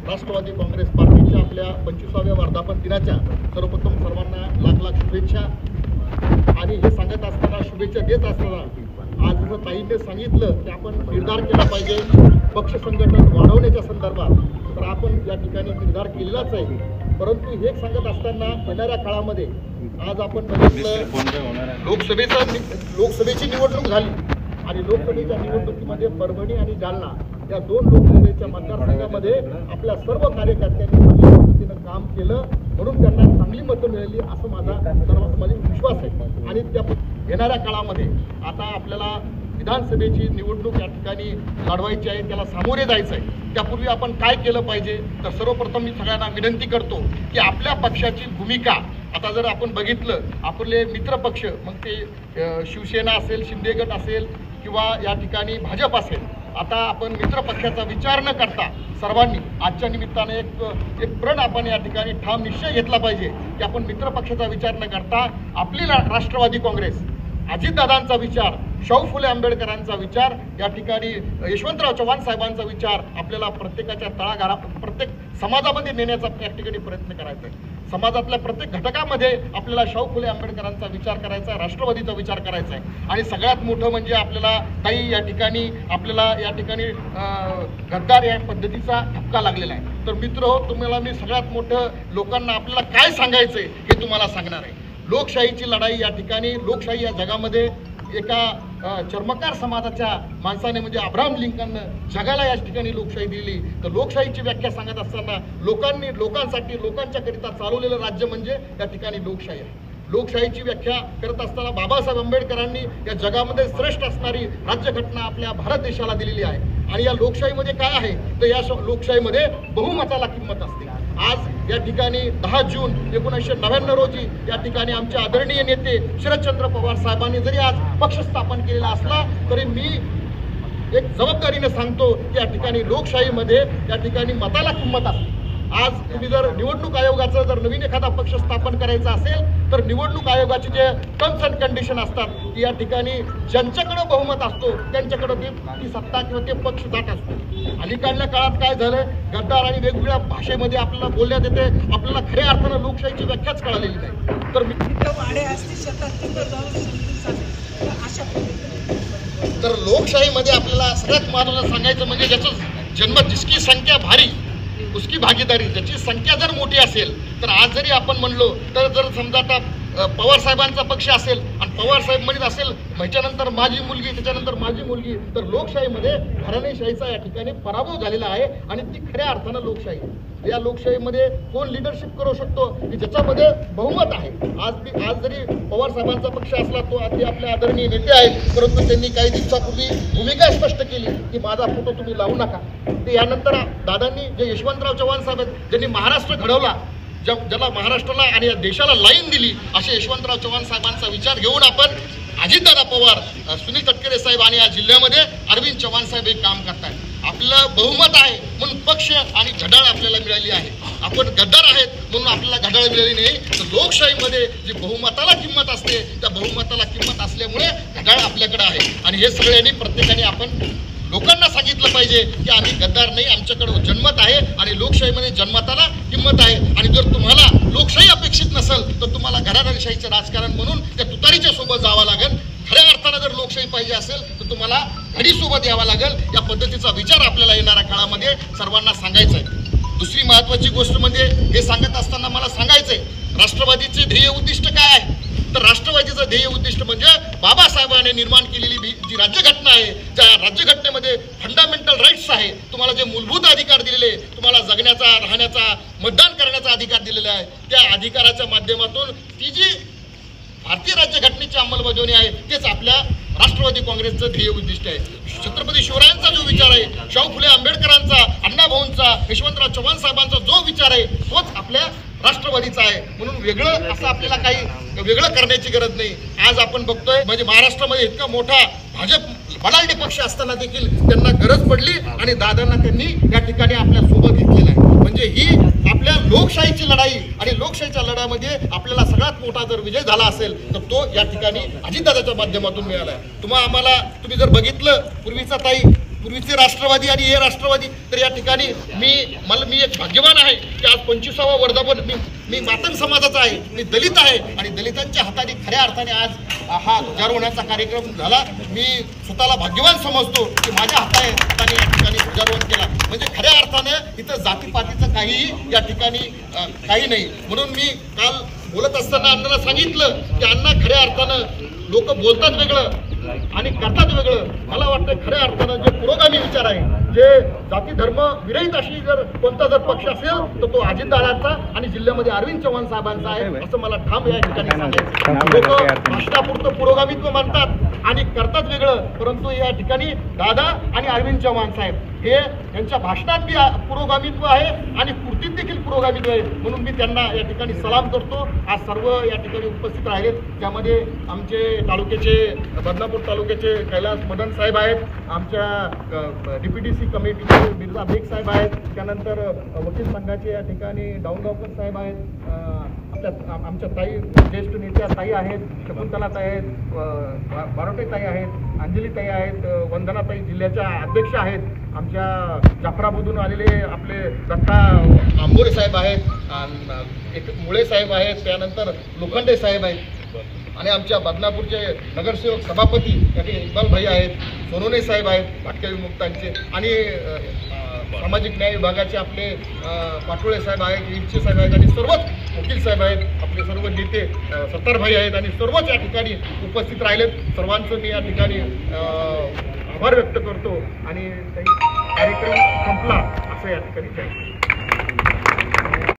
राष्ट्रवादी काँग्रेस पार्टीच्या आपल्या 25व्या वर्धापन दिनाच्या सर्वप्रथम सर्वांना लाख लाख शुभेच्छा। आणि हे सांगत असताना, शुभेच्छा देत असताना, आज जसं ताईंनी सांगितलं की आपण निर्धार केला पाहिजे पक्ष संघटन वाढवण्याच्या संदर्भात, तर आपण या ठिकाणी निर्धार केलेलाच आहे। परंतु हे सांगत असताना येणाऱ्या काळामध्ये आज आपण बघितलं लोकसभेची निवडणूक झाली आणि लोकसभेच्या निवडणुकीमध्ये परभणी आणि जालना या 2 लोकसभेच्या मतदारसंघामध्ये आपल्या सर्व कार्यकर्त्यांनी चांगल्या पद्धतीनं काम केलं, म्हणून त्यांना चांगली मतं मिळाली असं माझा सर्वांमध्ये विश्वास आहे। आणि त्या येणाऱ्या काळामध्ये आता आपल्याला विधानसभेची निवडणूक या ठिकाणी लढवायची आहे, त्याला सामोरे जायचं आहे। त्यापूर्वी आपण काय केलं पाहिजे, तर सर्वप्रथम मी सगळ्यांना विनंती करतो की आपल्या पक्षाची भूमिका, आता जर आपण बघितलं आपले मित्र पक्ष, मग ते शिवसेना असेल, शिंदे गट असेल किंवा या ठिकाणी भाजप असेल, आता आपण मित्र पक्षाचा विचार न करता सर्वांनी आजच्या निमित्ताने एक प्रण आपण या ठिकाणी ठाम निश्चय घेतला पाहिजे की आपण मित्र पक्षाचा विचार न करता आपली राष्ट्रवादी काँग्रेस, अजितदादांचा विचार, शाहू फुले आंबेडकरांचा विचार, या ठिकाणी यशवंतराव चव्हाण साहेबांचा विचार आपल्याला प्रत्येकाच्या प्रत्येक समाजामध्ये नेण्याचा या ठिकाणी प्रयत्न करायचा आहे। समाजातल्या प्रत्येक घटकामध्ये आपल्याला शाहू फुले आंबेडकरांचा विचार करायचा आहे, राष्ट्रवादीचा विचार करायचा आहे। आणि सगळ्यात मोठं म्हणजे आपल्याला काही या ठिकाणी गद्दार या पद्धतीचा धक्का लागलेला आहे। तर मित्र, तुम्हाला मी सगळ्यात मोठं लोकांना आपल्याला काय सांगायचंय हे तुम्हाला सांगणार आहे। लोकशाहीची लढाई या ठिकाणी, लोकशाही या जगामध्ये एका चर्मकार समाजाच्या माणसाने म्हणजे अब्राहम लिंकननं जगाला या ठिकाणी लोकशाही दिली। तर लोकशाहीची व्याख्या सांगत असताना लोकांसाठी, लोकांच्याकरिता चालवलेलं राज्य म्हणजे या ठिकाणी लोकशाही आहे। लोकशाहीची व्याख्या करत असताना बाबासाहेब आंबेडकरांनी या जगामध्ये श्रेष्ठ असणारी राज्यघटना आपल्या भारत देशाला दिलेली आहे। आणि या लोकशाहीमध्ये काय आहे, तर या लोकशाहीमध्ये बहुमताला किंमत असते। आज या ठिकाणी 10 जून 1999 रोजी या ठिकाणी आमचे आदरणीय नेते शरदचंद्र पवार साहेबांनी जरी आज पक्ष स्थापन केलेला असला तरी मी एक जबाबदारीने सांगतो की या ठिकाणी लोकशाहीमध्ये या ठिकाणी मताला किंमत असते। आज तुम्ही जर निवडणूक आयोगाचं जर नवीन एखादा पक्ष स्थापन करायचा असेल तर निवडणूक आयोगाचे जे टर्म्स अँड कंडिशन असतात की या ठिकाणी ज्यांच्याकडे बहुमत असतो त्यांच्याकडे ती सत्ता किंवा ते पक्ष जात असतो। अलीकडल्या काळात काय झालं, गद्दार आणि वेगवेगळ्या भाषेमध्ये आपल्याला बोलण्यात येते, आपल्याला खऱ्या अर्थानं लोकशाहीची व्याख्याच कळालेली नाही। तर लोकशाहीमध्ये आपल्याला सगळ्यात महत्त्वाचं सांगायचं म्हणजे ज्याचं जन्म, जिसकी संख्या भारी उसकी भागीदारी, ज्याची संख्या जर मोठी असेल तर आज जरी आपण म्हणलो तर जर समजा आता पवार साहेबांचा पक्ष असेल आणि पवार साहेब म्हणत असेल ह्याच्यानंतर माझी मुलगी, त्याच्यानंतर माझी मुलगी, तर लोकशाहीमध्ये घराणेशाहीचा या ठिकाणी पराभव झालेला आहे आणि ती खऱ्या अर्थानं लोकशाही आहे। या लोकशाहीमध्ये कोण लिडरशिप करू शकतो की ज्याच्यामध्ये बहुमत आहे। आज जरी पवार साहेबांचा पक्ष असला, तो आधी आपले आदरणीय नेते आहेत, परंतु त्यांनी काही दिवसापूर्वी भूमिका स्पष्ट केली की माझा फोटो तुम्ही लावू नका। ते यानंतर दादांनी जे यशवंतराव चव्हाण साहेब ज्यांनी महाराष्ट्र घडवला, ज्याला महाराष्ट्राला आणि या देशाला लाईन दिली, असे यशवंतराव चव्हाण साहेबांचा विचार घेऊन आपण अजितदादा पवार, सुनील तटकरे साहेब आणि या जिल्ह्यामध्ये अरविंद चव्हाण साहेब हे काम करतायत। आपलं बहुमत आहे म्हणून पक्ष आणि घड्याळ आपल्याला मिळाली आहे। आपण गद्दार आहेत म्हणून आपल्याला घड्याळ मिळाली नाही, तर लोकशाहीमध्ये जी बहुमताला किंमत असते त्या बहुमताला किंमत असल्यामुळे घड्याळ आपल्याकडे आहे। आणि हे सगळ्यांनी प्रत्येकाने आपण लोकांना सांगितलं पाहिजे की आम्ही गद्दार नाही, आमच्याकडे जन्मत आहे आणि लोकशाहीमध्ये जन्मताला किंमत आहे। आणि जर तुम्हाला लोकशाही अपेक्षित नसेल तर तुम्हाला घराणेशाहीचं राजकारण म्हणून त्या तुतारीच्या सोबत जावं लागेल। खऱ्या अर्थानं जर लोकशाही पाहिजे असेल तर तुम्हाला घडीसोबत यावं लागेल। या पद्धतीचा विचार आपल्याला येणाऱ्या काळामध्ये सर्वांना सांगायचा आहे। दुसरी महत्त्वाची गोष्ट म्हणजे हे सांगत असताना मला सांगायचंय राष्ट्रवादीचे ध्येय उद्दिष्ट काय आहे, तर राष्ट्रवादीचं ध्येय उद्दिष्ट म्हणजे बाबासाहेबांनी निर्माण केलेली जी राज्यघटना आहे, त्या राज्यघटनेमध्ये फंडामेंटल राईट्स आहे, तुम्हाला जे मूलभूत अधिकार दिलेले, तुम्हाला जगण्याचा, राहण्याचा, मतदान करण्याचा अधिकार दिलेला आहे, त्या अधिकाराच्या माध्यमातून ती जी भारतीय राज्यघटनेची अंमलबजावणी आहे तेच आपल्या राष्ट्रवादी काँग्रेसचं ध्येय उद्दिष्ट आहे। छत्रपती शिवरायांचा जो विचार आहे, शाहू फुले आंबेडकरांचा, अण्णाभाऊंचा, यशवंतराव चव्हाण साहेबांचा जो विचार आहे तोच आपल्या राष्ट्रवादीचा आहे। म्हणून वेगळं असं आपल्याला काही वेगळं करण्याची गरज नाही। आज आपण बघतोय म्हणजे महाराष्ट्रामध्ये इतका मोठा भाजप बलाढ्य पक्ष असताना देखील त्यांना गरज पडली आणि दादांना त्यांनी या ठिकाणी आपल्या सोबत घेतलेलं आहे। म्हणजे ही आपल्या लोकशाहीची लढाई आणि लोकशाहीच्या लढ्यामध्ये आपल्याला सगळ्यात मोठा जर विजय झाला असेल तर तो या ठिकाणी अजितदादाच्या माध्यमातून मिळाला आहे। तुम्ही जर बघितलं पूर्वीचे राष्ट्रवादी आणि हे राष्ट्रवादी, तर या ठिकाणी मी एक भाग्यवान आहे की आज 25वा वर्धापन मी मातंग समाजाचा आहे, मी दलित आहे आणि दलितांच्या हाताने खऱ्या अर्थाने आज हा ध्वजारोहणाचा कार्यक्रम झाला. मी स्वतःला भाग्यवान समजतो की माझ्या हाताने या ठिकाणी ध्वजारोहण केला. म्हणजे खऱ्या अर्थानं इथं जातीपातीचं काहीही या ठिकाणी काही नाही. म्हणून मी काल बोलत असताना अण्णाला सांगितलं की अण्णा खऱ्या अर्थानं लोक बोलतात वेगळं आणि करतात वेगळं. मला वाटतं खऱ्या अर्थानं जे पुरोगामी विचार आहे, जे जाती धर्म विरहित अशी जर कोणता जर पक्ष असेल तर तो अजितदादांचा आणि जिल्ह्यामध्ये अरविंद चव्हाण साहेबांचा आहे, असं मला ठाम या ठिकाणी सांगायचं. लोक भाषणापुरतं पुरोगामित्व मानतात आणि करतात वेगळं, परंतु या ठिकाणी दादा आणि अरविंद चव्हाण साहेब हे यांच्या भाषणात बी पुरोगामित्व आहे आणि कृतीत देखील पुरोगामित्व आहे. म्हणून मी त्यांना या ठिकाणी सलाम करतो. आज सर्व या ठिकाणी उपस्थित राहिलेत, त्यामध्ये आमचे तालुक्याचे बदनापूर तालुक्याचे कैलास मदन साहेब आहेत, आमच्या DPDC कमिटीचे मिर्झा बेग साहेब आहेत, त्यानंतर वकील संघाचे या ठिकाणी डाऊनगावकर साहेब आहेत, आमच्या ताई ज्येष्ठ नेत्या ताई आहेत, शकुंतला ताई आहेत, बारोटे ताई आहेत, अंजली ताई आहेत, वंदना ताई जिल्ह्याच्या अध्यक्ष आहेत, आमच्या जाफरामधून आलेले आपले दत्ता आंबोरे साहेब आहेत, एक मुळे साहेब आहेत, त्यानंतर लोखंडे साहेब आहेत आणि आमच्या बदनापूरचे नगरसेवक सभापती याचे इक्बाल भाई आहेत, सोनोने साहेब आहेत भाटक्या विमुक्तांचे आणि सामाजिक न्याय विभागाचे आपले पाटोळे साहेब आहेत, इच्छे साहेब आहेत आणि सर्वच वकील साहेब आहेत, आपले सर्व नेते सत्तारभाई आहेत आणि सर्वच या ठिकाणी उपस्थित राहिलेत. सर्वांचं मी या ठिकाणी आभार व्यक्त करतो आणि काही कार्यक्रम संपला असं या ठिकाणी जाईल.